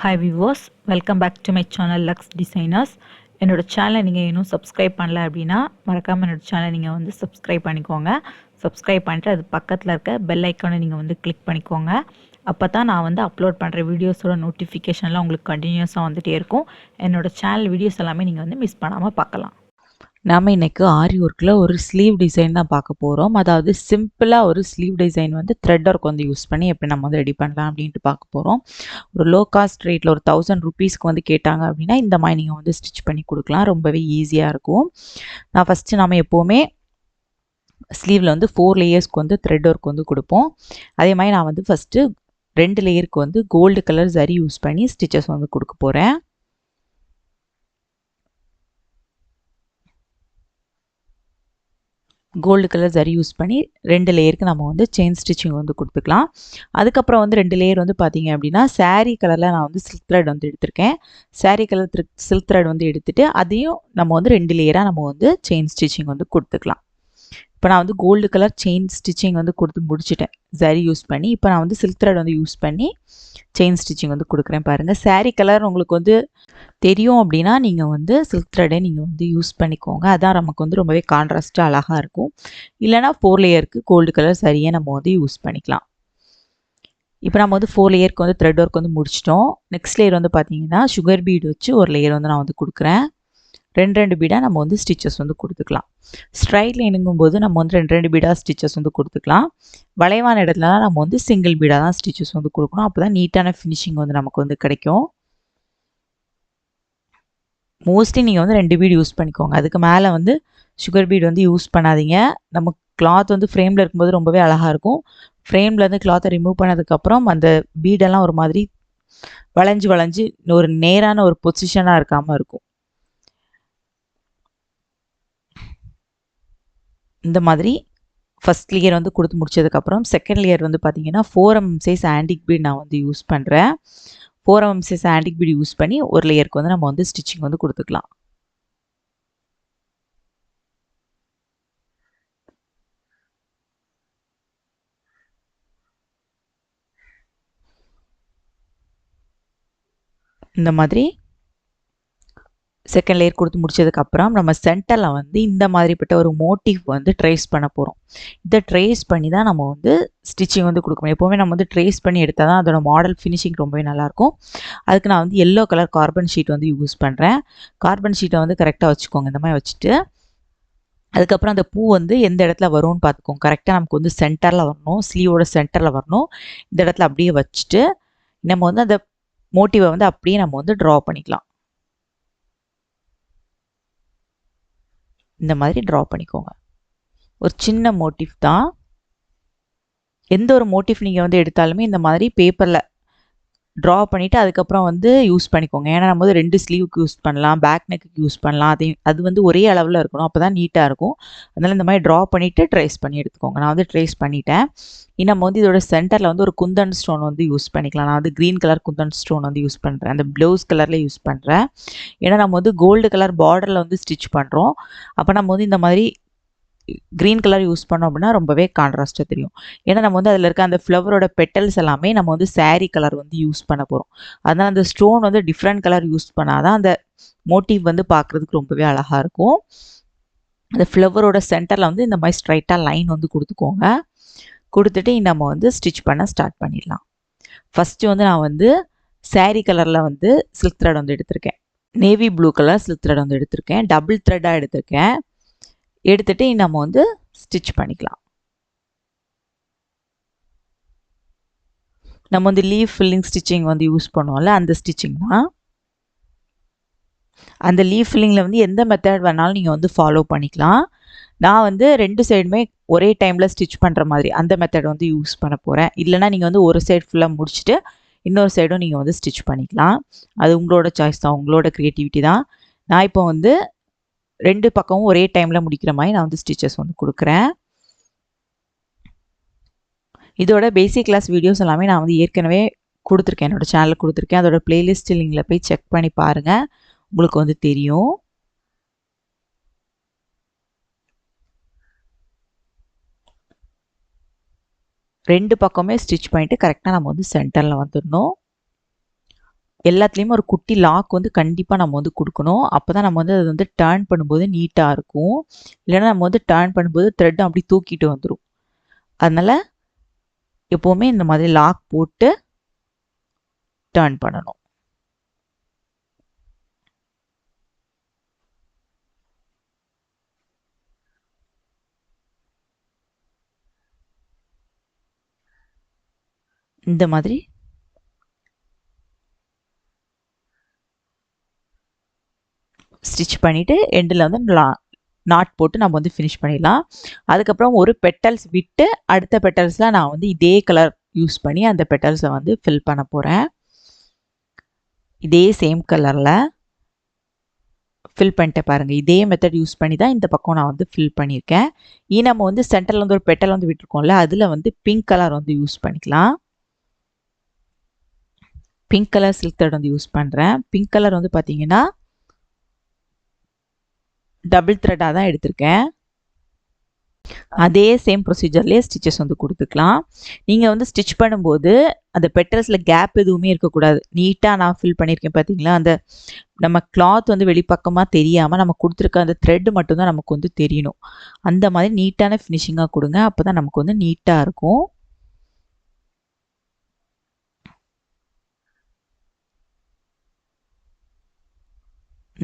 Hi viewers, welcome back to my channel Lux Designers. என்னோட சேனலை நீங்கள் இன்னும் சப்ஸ்கிரைப் பண்ணல அப்படின்னா மறக்காமல் என்னோட சேனலை நீங்கள் வந்து சப்ஸ்கிரைப் பண்ணிக்கோங்க. சப்ஸ்கிரைப் பண்ணிட்டு அது பக்கத்தில் இருக்க பெல் ஐக்கானை நீங்கள் வந்து கிளிக் பண்ணிக்கோங்க. அப்போ தான் நான் வந்து அப்லோட் பண்ணுற வீடியோஸோட நோட்டிஃபிகேஷன்லாம் உங்களுக்கு கண்டினியூஸாக வந்துகிட்டே இருக்கும். என்னோட சேனல் வீடியோஸ் எல்லாமே நீங்கள் வந்து மிஸ் பண்ணாமல் பார்க்கலாம். நாம் இன்றைக்கி ஆரி ஒர்க்கில் ஒரு ஸ்லீவ் டிசைன் தான் பார்க்க போகிறோம். அதாவது சிம்பிளாக ஒரு ஸ்லீவ் டிசைன் வந்து த்ரெட் ஒர்க் வந்து யூஸ் பண்ணி எப்படி நம்ம வந்து ரெடி பண்ணலாம் அப்படின்ட்டு பார்க்க போகிறோம். ஒரு லோ காஸ்ட் ரேட்டில் ஒரு 1000 ருபீஸ்க்கு வந்து கேட்டாங்க அப்படின்னா இந்த மாதிரி நீங்கள் வந்து ஸ்டிச் பண்ணி கொடுக்கலாம். ரொம்பவே ஈஸியாக இருக்கும். நான் ஃபஸ்ட்டு நம்ம எப்போவுமே ஸ்லீவில் வந்து 4 லேயர்ஸ்க்கு வந்து த்ரெட் ஒர்க் வந்து கொடுப்போம். அதே மாதிரி நான் வந்து ஃபஸ்ட்டு 2 லேயருக்கு வந்து கோல்டு கலர் சரி யூஸ் பண்ணி ஸ்டிச்சஸ் வந்து கொடுக்க போகிறேன். கோல்டு கலர் சரி யூஸ் பண்ணி 2 லேயருக்கு நம்ம வந்து செயின் ஸ்டிச்சிங் வந்து கொடுத்துக்கலாம். அதுக்கப்புறம் வந்து 2 லேயர் வந்து பார்த்தீங்க அப்படின்னா சாரீ கலரில் நான் வந்து சில்க் த்ரெட் வந்து எடுத்திருக்கேன். சாரீ கலர் சில்க் த்ரெட் வந்து எடுத்துகிட்டு அதையும் நம்ம வந்து 2 லேயராக நம்ம வந்து செயின் ஸ்டிச்சிங் வந்து கொடுத்துக்கலாம். இப்போ நான் வந்து கோல்டு கலர் செயின் ஸ்டிச்சிங் வந்து கொடுத்து முடிச்சிட்டேன் சரி யூஸ் பண்ணி. இப்போ நான் வந்து சில்க் த்ரெட் வந்து யூஸ் பண்ணி செயின் ஸ்டிச்சிங் வந்து கொடுக்குறேன் பாருங்கள். சாரீ கலர் உங்களுக்கு வந்து தெரியும் அப்படின்னா நீங்கள் வந்து சில்க் த்ரெட்டை நீங்கள் வந்து யூஸ் பண்ணிக்கோங்க. அதான் நமக்கு வந்து ரொம்பவே கான்ட்ராஸ்ட்டாக அழகாக இருக்கும். இல்லைனா 4 லேயருக்கு கோல்டு கலர் சரியாக நம்ம வந்து யூஸ் பண்ணிக்கலாம். இப்போ நம்ம வந்து 4 லேயருக்கு வந்து த்ரெட் ஒர்க் வந்து முடிச்சிட்டோம். நெக்ஸ்ட் லேயர் வந்து பார்த்தீங்கன்னா சுகர் பீடு வச்சு ஒரு லேயர் வந்து நான் வந்து கொடுக்குறேன். 2 பீடாக நம்ம வந்து ஸ்டிச்சஸ் வந்து கொடுத்துக்கலாம். ஸ்ட்ரைட் லைனுங்கும் போது நம்ம வந்து 2 பீடாக ஸ்டிச்சஸ் வந்து கொடுத்துக்கலாம். வளைவான இடத்துல நம்ம வந்து சிங்கிள் பீடாக தான் ஸ்டிச்சஸ் வந்து கொடுக்கணும். அப்போ தான் நீட்டான ஃபினிஷிங் வந்து நமக்கு வந்து கிடைக்கும். மோஸ்ட்லி நீங்கள் வந்து 2 பீடு யூஸ் பண்ணிக்கோங்க. அதுக்கு மேலே வந்து சுகர் பீடு வந்து யூஸ் பண்ணாதீங்க. நம்ம கிளாத் வந்து ஃப்ரேமில் இருக்கும்போது ரொம்பவே அழகாக இருக்கும். ஃப்ரேம்லேருந்து கிளாத்தை ரிமூவ் பண்ணதுக்கப்புறம் அந்த பீடெல்லாம் ஒரு மாதிரி வளைஞ்சு ஒரு நேரான ஒரு பொசிஷனாக இருக்காமல் இருக்கும். இந்த மாதிரி ஃபஸ்ட் லேயர் வந்து கொடுத்து முடிச்சதுக்கப்புறம் செகண்ட் லேயர் வந்து பார்த்தீங்கன்னா 4mm சைஸ் ஆன்டிக் பீட் நான் வந்து யூஸ் பண்ணுறேன். 4mm size antique beat use பண்ணி ஒரு லேயருக்கு வந்து நம்ம வந்து ஸ்டிச்சிங் வந்து கொடுத்துக்கலாம். இந்த மாதிரி செகண்ட் லேயர் கொடுத்து முடிச்சதுக்கப்புறம் நம்ம சென்டரில் வந்து இந்த மாதிரிப்பட்ட ஒரு மோட்டிவ் வந்து ட்ரேஸ் பண்ண போகிறோம். இதை ட்ரேஸ் பண்ணி தான் நம்ம வந்து ஸ்டிச்சிங் வந்து கொடுக்கணும். எப்போவுமே நம்ம வந்து ட்ரேஸ் பண்ணி எடுத்தால் தான் அதோட மாடல் ஃபினிஷிங் ரொம்பவே நல்லாயிருக்கும். அதுக்கு நான் வந்து எல்லோ கலர் கார்பன் ஷீட் வந்து யூஸ் பண்ணுறேன். கார்பன் ஷீட்டை வந்து கரெக்டாக வச்சுக்கோங்க. இந்த மாதிரி வச்சுட்டு அதுக்கப்புறம் அந்த பூ வந்து எந்த இடத்துல வரும்னு பார்த்துக்கோங்க. கரெக்டாக நமக்கு வந்து சென்டரில் வரணும். ஸ்லீவோட சென்டரில் வரணும். இந்த இடத்துல அப்படியே வச்சுட்டு நம்ம வந்து அந்த மோட்டிவை வந்து அப்படியே நம்ம வந்து ட்ரா பண்ணிக்கலாம். இந்த மாதிரி ட்ரா பண்ணிக்கோங்க. ஒரு சின்ன மோட்டிவ் தான். எந்த ஒரு மோட்டிவ் நீங்கள் வந்து எடுத்தாலுமே இந்த மாதிரி பேப்பரில் ட்ரா பண்ணிவிட்டு அதுக்கப்புறம் வந்து யூஸ் பண்ணிக்கோங்க. ஏன்னா நம்ம வந்து 2 ஸ்லீவுக்கு யூஸ் பண்ணலாம், பேக் நெக்குக்கு யூஸ் பண்ணலாம். அது வந்து ஒரே அளவில் இருக்கணும். அப்போ தான் நீட்டாக இருக்கும். அதனால் இந்த மாதிரி ட்ரா பண்ணிவிட்டு ட்ரேஸ் பண்ணி எடுத்துக்கோங்க. நான் வந்து ட்ரேஸ் பண்ணிட்டேன். நம்ம வந்து இதோட சென்டரில் வந்து ஒரு குந்தன் ஸ்டோன் வந்து யூஸ் பண்ணிக்கலாம். நான் வந்து க்ரீன் கலர் குந்தன் ஸ்டோன் வந்து யூஸ் பண்ணுறேன். அந்த ப்ளவுஸ் கலரில் யூஸ் பண்ணுறேன். ஏன்னா நம்ம வந்து கோல்டு கலர் பார்டரில் வந்து ஸ்டிச் பண்ணுறோம். அப்போ நம்ம வந்து இந்த மாதிரி க்ரீன் கலர் யூஸ் பண்ணோம் அப்படின்னா ரொம்பவே கான்ட்ராஸ்ட்டாக தெரியும். ஏன்னா நம்ம வந்து அதில் இருக்க அந்த ஃப்ளவரோட பெட்டல்ஸ் எல்லாமே நம்ம வந்து சாரீ கலர் வந்து யூஸ் பண்ண போகிறோம். அதனால் அந்த ஸ்டோன் வந்து டிஃப்ரெண்ட் கலர் யூஸ் பண்ணால் தான் அந்த மோட்டிவ் வந்து பார்க்குறதுக்கு ரொம்பவே அழகாக இருக்கும். அந்த ஃப்ளவரோட சென்டரில் வந்து இந்த மாதிரி ஸ்ட்ரைட்டாக லைன் வந்து கொடுத்துக்கோங்க. கொடுத்துட்டு நம்ம வந்து ஸ்டிச் பண்ண ஸ்டார்ட் பண்ணிடலாம். ஃபஸ்ட்டு வந்து நான் வந்து சாரீ கலரில் வந்து சில்க் த்ரெட் வந்து எடுத்திருக்கேன். Navy blue colour silk thread வந்து எடுத்திருக்கேன். டபுள் த்ரெட்டாக எடுத்திருக்கேன். எடுத்துட்டு நம்ம வந்து ஸ்டிச் பண்ணிக்கலாம். நம்ம வந்து லீஃப் ஃபில்லிங் ஸ்டிச்சிங் வந்து யூஸ் பண்ணுவோம்ல, அந்த ஸ்டிச்சிங் தான். அந்த லீஃப் ஃபில்லிங்கில் வந்து எந்த மெத்தட் வேணாலும் நீங்கள் வந்து ஃபாலோ பண்ணிக்கலாம். நான் வந்து 2 சைடுமே ஒரே டைமில் ஸ்டிச் பண்ணுற மாதிரி அந்த மெத்தட் வந்து யூஸ் பண்ண போகிறேன். இல்லைனா நீங்கள் வந்து ஒரு சைடு ஃபுல்லாக முடிச்சுட்டு இன்னொரு சைடும் நீங்கள் வந்து ஸ்டிச் பண்ணிக்கலாம். அது உங்களோட சாய்ஸ் தான், உங்களோட க்ரியேட்டிவிட்டி தான். நான் இப்போ வந்து 2 பக்கமும் ஒரே டைமில் முடிக்கிற மாதிரி நான் வந்து ஸ்டிச்சஸ் வந்து கொடுக்குறேன். இதோட பேசிக் கிளாஸ் வீடியோஸ் எல்லாமே நான் வந்து ஏற்கனவே கொடுத்துருக்கேன். என்னோட சேனலில் கொடுத்துருக்கேன். அதோட பிளேலிஸ்ட் லிங்கில் போய் செக் பண்ணி பாருங்கள். உங்களுக்கு வந்து தெரியும். ரெண்டு பக்கமே ஸ்டிச் பண்ணிவிட்டு கரெக்டாக நம்ம வந்து சென்டரில் வந்துடணும். எல்லாத்துலேயுமே ஒரு குட்டி லாக் வந்து கண்டிப்பாக நம்ம வந்து கொடுக்கணும். அப்போ தான் நம்ம வந்து அது வந்து டர்ன் பண்ணும்போது நீட்டாக இருக்கும். இல்லைன்னா நம்ம வந்து டர்ன் பண்ணும்போது த்ரெட் அப்படி தூக்கிட்டு வந்துடும். அதனால் எப்போவுமே இந்த மாதிரி லாக் போட்டு டர்ன் பண்ணணும். இந்த மாதிரி ஸ்டிச் பண்ணிவிட்டு எண்டில் வந்து நாட் போட்டு நம்ம வந்து ஃபினிஷ் பண்ணிடலாம். அதுக்கப்புறம் ஒரு பெட்டல்ஸ் விட்டு அடுத்த பெட்டல்ஸில் நான் வந்து இதே கலர் யூஸ் பண்ணி அந்த பெட்டல்ஸை வந்து ஃபில் பண்ண போகிறேன். இதே சேம் கலரில் ஃபில் பண்ணிட்டு பாருங்கள். இதே மெத்தட் யூஸ் பண்ணி தான் இந்த பக்கம் நான் வந்து ஃபில் பண்ணியிருக்கேன். நம்ம வந்து சென்டரில் வந்து ஒரு பெட்டல் வந்து விட்டுருக்கோம்ல, அதில் வந்து பிங்க் கலர் வந்து யூஸ் பண்ணிக்கலாம். பிங்க் கலர் சில்க் த்ரெட் வந்து யூஸ் பண்ணுறேன். பிங்க் கலர் வந்து பார்த்தீங்கன்னா டபுள் த்ரெட்டாக தான் எடுத்திருக்கேன். அதே சேம் ப்ரொசீஜர்லேயே ஸ்டிச்சஸ் வந்து கொடுத்துக்கலாம். நீங்கள் வந்து ஸ்டிச் பண்ணும்போது அந்த பெட்டல்ஸில் கேப் எதுவுமே இருக்கக்கூடாது. நீட்டாக நான் ஃபில் பண்ணியிருக்கேன் பார்த்தீங்களா, அந்த நம்ம கிளாத் வந்து வெளிப்பக்கமாக தெரியாமல் நம்ம கொடுத்துருக்க அந்த த்ரெட் மட்டும்தான் நமக்கு வந்து தெரியணும். அந்த மாதிரி நீட்டான ஃபினிஷிங்காக கொடுங்க. அப்போ தான் நமக்கு வந்து நீட்டாக இருக்கும்.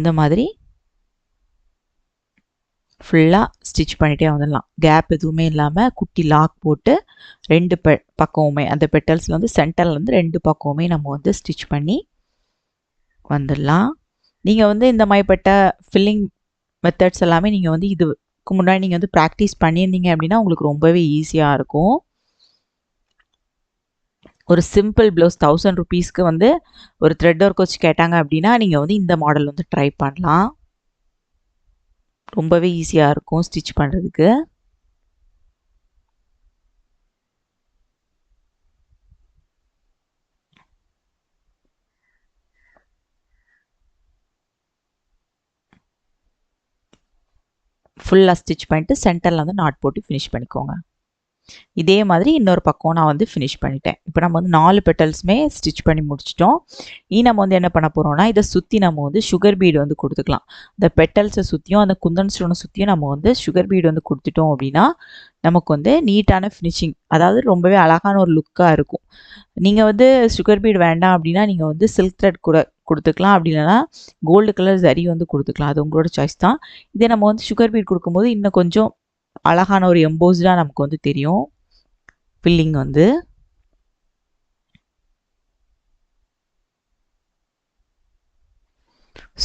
இந்த மாதிரி ஃபுல்லாக ஸ்டிச் பண்ணிகிட்டே வந்துடலாம். கேப் எதுவுமே இல்லாமல் குட்டி லாக் போட்டு 2 பக்கமுமே அந்த பெட்டல்ஸில் வந்து சென்டரில் வந்து 2 பக்கமுமே நம்ம வந்து ஸ்டிச் பண்ணி வந்துடலாம். நீங்கள் வந்து இந்த மாதிரிப்பட்ட ஃபில்லிங் மெத்தட்ஸ் எல்லாமே நீங்கள் வந்து இதுக்கு முன்னாடி நீங்கள் வந்து ப்ராக்டிஸ் பண்ணியிருந்தீங்க அப்படின்னா உங்களுக்கு ரொம்பவே ஈஸியாக இருக்கும். ஒரு சிம்பிள் ப்ளவுஸ் 1000 ருபீஸ்க்கு வந்து ஒரு த்ரெட் ஒர்க் வச்சு கேட்டாங்க அப்படின்னா நீங்கள் வந்து இந்த மாடல் வந்து ட்ரை பண்ணலாம். ரொம்பவே ஈஸியாக இருக்கும் ஸ்டிச் பண்ணுறதுக்கு. ஃபுல்லாக ஸ்டிச் பண்ணிட்டு சென்டரில் வந்து நாட் போட்டு ஃபினிஷ் பண்ணிக்கோங்க. இதே மாதிரி இன்னொரு பக்கம் நான் வந்து ஃபினிஷ் பண்ணிட்டேன். இப்போ நம்ம வந்து 4 பெட்டல்ஸுமே ஸ்டிச் பண்ணி முடிச்சிட்டோம். நம்ம வந்து என்ன பண்ண போகிறோம்னா, இதை சுற்றி நம்ம வந்து சுகர் பீடு வந்து கொடுத்துக்கலாம். இந்த பெட்டல்ஸை சுற்றியும் அந்த குந்தன் ஸ்டோனை சுற்றியும் நம்ம வந்து சுகர் பீடு வந்து கொடுத்துட்டோம் அப்படின்னா நமக்கு வந்து நீட்டான ஃபினிஷிங், அதாவது ரொம்பவே அழகான ஒரு லுக்காக இருக்கும். நீங்கள் வந்து சுகர் பீடு வேண்டாம் அப்படின்னா நீங்கள் வந்து சில்க் த்ரெட் கூட கொடுத்துக்கலாம். அப்படி இல்லைன்னா கோல்டு கலர் ஜரி வந்து கொடுத்துக்கலாம். அது உங்களோட சாய்ஸ் தான். இதே நம்ம வந்து சுகர் பீட் கொடுக்கும்போது இன்னும் கொஞ்சம் அழகான ஒரு எம்போஸ்டாக நமக்கு வந்து தெரியும் ஃபில்லிங் வந்து.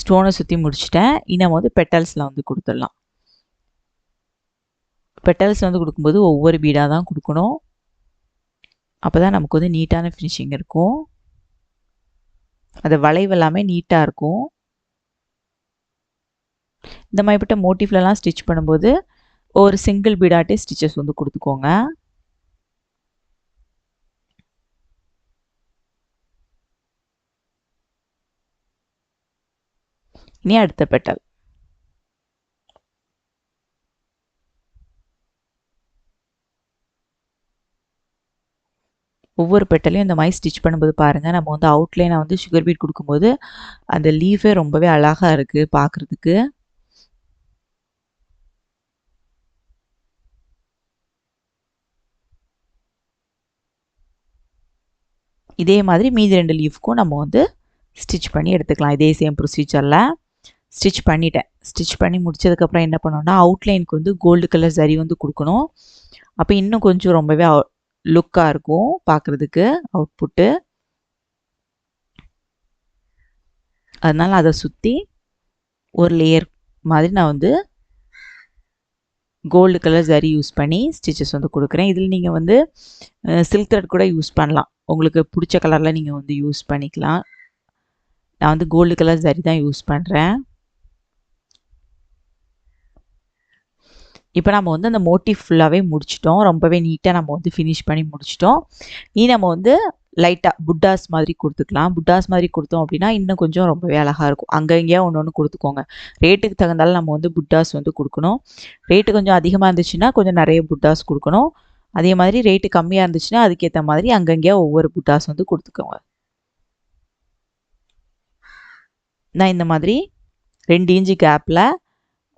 ஸ்டோனை சுற்றி முடிச்சிட்டேன். நம்ம வந்து பெட்டல்ஸில் வந்து கொடுத்துடலாம். பெட்டல்ஸ் வந்து கொடுக்கும்போது ஒவ்வொரு பீடாக தான் கொடுக்கணும். அப்போ தான் நமக்கு வந்து நீட்டான ஃபினிஷிங் இருக்கும். அது வளைவு எல்லாமே நீட்டாக இருக்கும். இந்த மாதிரிப்பட்ட மோட்டிவ்லலாம் ஸ்டிச் பண்ணும்போது ஒரு சிங்கிள் பீடாட்டே ஸ்டிச்சஸ் வந்து கொடுத்துக்கோங்க. இனி அடுத்த பெட்டல். ஒவ்வொரு பெட்டலையும் இந்த மாதிரி ஸ்டிச் பண்ணும்போது பாருங்கள், நம்ம வந்து அவுட்லைனை வந்து சுகர் பீட் கொடுக்கும்போது அந்த லீஃபே ரொம்பவே அழகாக இருக்குது பார்க்குறதுக்கு. இதே மாதிரி மீதி 2 லீஃப்க்கும் நம்ம வந்து ஸ்டிச் பண்ணி எடுத்துக்கலாம். இதே சேம் ப்ரொசீஜரில் ஸ்டிச் பண்ணிட்டேன். ஸ்டிச் பண்ணி முடிச்சதுக்கப்புறம் என்ன பண்ணோன்னா, அவுட்லைனுக்கு வந்து கோல்டு கலர் சரி வந்து கொடுக்கணும். அப்போ இன்னும் கொஞ்சம் ரொம்பவே லுக்காக இருக்கும் பார்க்குறதுக்கு அவுட்புட்டு. அதனால் அதை சுற்றி ஒரு லேயர் மாதிரி நான் வந்து கோல்டு கலர் ஜரி யூஸ் பண்ணி ஸ்டிச்சஸ் வந்து கொடுக்குறேன். இதில் நீங்கள் வந்து சில்க் த்ரெட் கூட யூஸ் பண்ணலாம். உங்களுக்கு பிடிச்ச கலரில் நீங்கள் வந்து யூஸ் பண்ணிக்கலாம். நான் வந்து கோல்டு கலர் ஜரி தான் யூஸ் பண்ணுறேன். இப்போ நம்ம வந்து அந்த மோட்டிவ் ஃபுல்லாகவே முடிச்சிட்டோம். ரொம்பவே நீட்டாக நம்ம வந்து ஃபினிஷ் பண்ணி முடிச்சிட்டோம். நம்ம வந்து லைட்டாக புட்டாஸ் மாதிரி கொடுத்துக்கலாம். புட்டாஸ் மாதிரி கொடுத்தோம் அப்படின்னா இன்னும் கொஞ்சம் ரொம்பவே அழகாக இருக்கும். அங்கங்கேயா ஒன்று கொடுத்துக்கோங்க. ரேட்டுக்கு தகுந்தாலும் நம்ம வந்து புட்டாஸ் வந்து கொடுக்கணும். ரேட்டு கொஞ்சம் அதிகமாக இருந்துச்சுன்னா கொஞ்சம் நிறைய புட்டாஸ் கொடுக்கணும். அதே மாதிரி ரேட்டு கம்மியாக இருந்துச்சுன்னா அதுக்கேற்ற மாதிரி அங்கங்கேயா ஒவ்வொரு புட்டாஸ் வந்து கொடுத்துக்கோங்க. நான் இந்த மாதிரி 2 இன்ச்சு கேப்பில்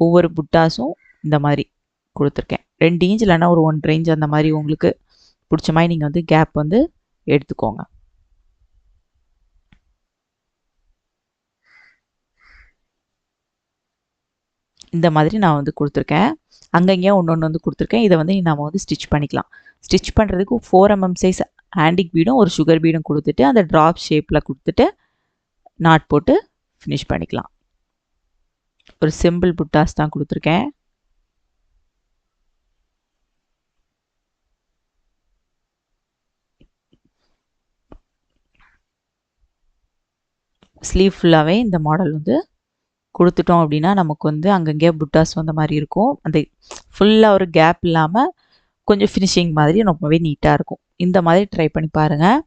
ஒவ்வொரு புட்டாஸும் இந்த மாதிரி கொடுத்துருக்கேன். 2 இன்ச் இல்லைன்னா ஒரு 1.5 இன்ச் அந்த மாதிரி உங்களுக்கு பிடிச்ச மாதிரி நீங்கள் வந்து கேப் வந்து எடுத்துக்கோங்க. இந்த மாதிரி நான் வந்து கொடுத்துருக்கேன். அங்கங்கேயும் ஒன்று வந்து கொடுத்துருக்கேன். இதை வந்து நம்ம வந்து ஸ்டிச் பண்ணிக்கலாம். ஸ்டிச் பண்ணுறதுக்கு 4 mm சைஸ் ஹேண்டிக் பீடும் ஒரு சுகர் பீடும் கொடுத்துட்டு அந்த ட்ராப் ஷேப்பில் கொடுத்துட்டு நாட் போட்டு ஃபினிஷ் பண்ணிக்கலாம். ஒரு சிம்பிள் புட்டாஸ் தான் கொடுத்துருக்கேன். ஸ்லீவ் ஃபுல்லாகவே இந்த மாடல் வந்து கொடுத்துட்டோம் அப்படின்னா நமக்கு வந்து அங்கங்கே புட்டாஸ் வந்த மாதிரி இருக்கும். அந்த ஃபுல்லாக ஒரு கேப் இல்லாமல் கொஞ்சம் ஃபினிஷிங் மாதிரி ரொம்பவே நீட்டாக இருக்கும். இந்த மாதிரி ட்ரை பண்ணி பாருங்கள்.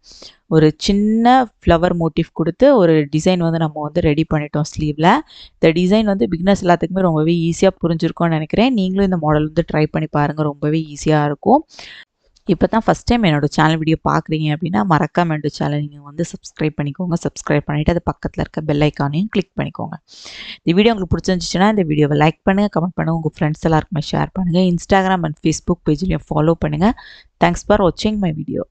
ஒரு சின்ன ஃப்ளவர் மோட்டிவ் கொடுத்து ஒரு டிசைன் வந்து நம்ம வந்து ரெடி பண்ணிட்டோம் ஸ்லீவில். இந்த டிசைன் வந்து பிகினர்ஸ் எல்லாத்துக்குமே ரொம்பவே ஈஸியாக புரிஞ்சிருக்கும்னு நினைக்கிறேன். நீங்களும் இந்த மாடல் வந்து ட்ரை பண்ணி பாருங்கள். ரொம்பவே ஈஸியாக இருக்கும். இப்போ தான் ஃபஸ்ட் டைம் என்னோட சேனல் வீடியோ பார்க்குறீங்க அப்படின்னா மறக்காம என்னோட சேனல் நீங்கள் வந்து சப்ஸ்கிரைப் பண்ணிக்கோங்க. சப்ஸ்கிரைப் பண்ணிவிட்டு அது பக்கத்தில் இருக்க பெல் ஐக்கானையும் கிளிக் பண்ணிக்கோங்க. இந்த வீடியோ உங்களுக்கு பிடிச்சிருந்துச்சுன்னா இந்த வீடியோவை லைக் பண்ணுங்கள், கமெண்ட் பண்ணுங்கள், உங்கள் ஃப்ரெண்ட்ஸ் எல்லாருக்குமே ஷேர் பண்ணுங்கள். இன்ஸ்டாகிராம் அண்ட் ஃபேஸ்புக் பேஜ்லையும் ஃபாலோ பண்ணுங்கள். தேங்க்ஸ் ஃபார் வாட்சிங் மை வீடியோ.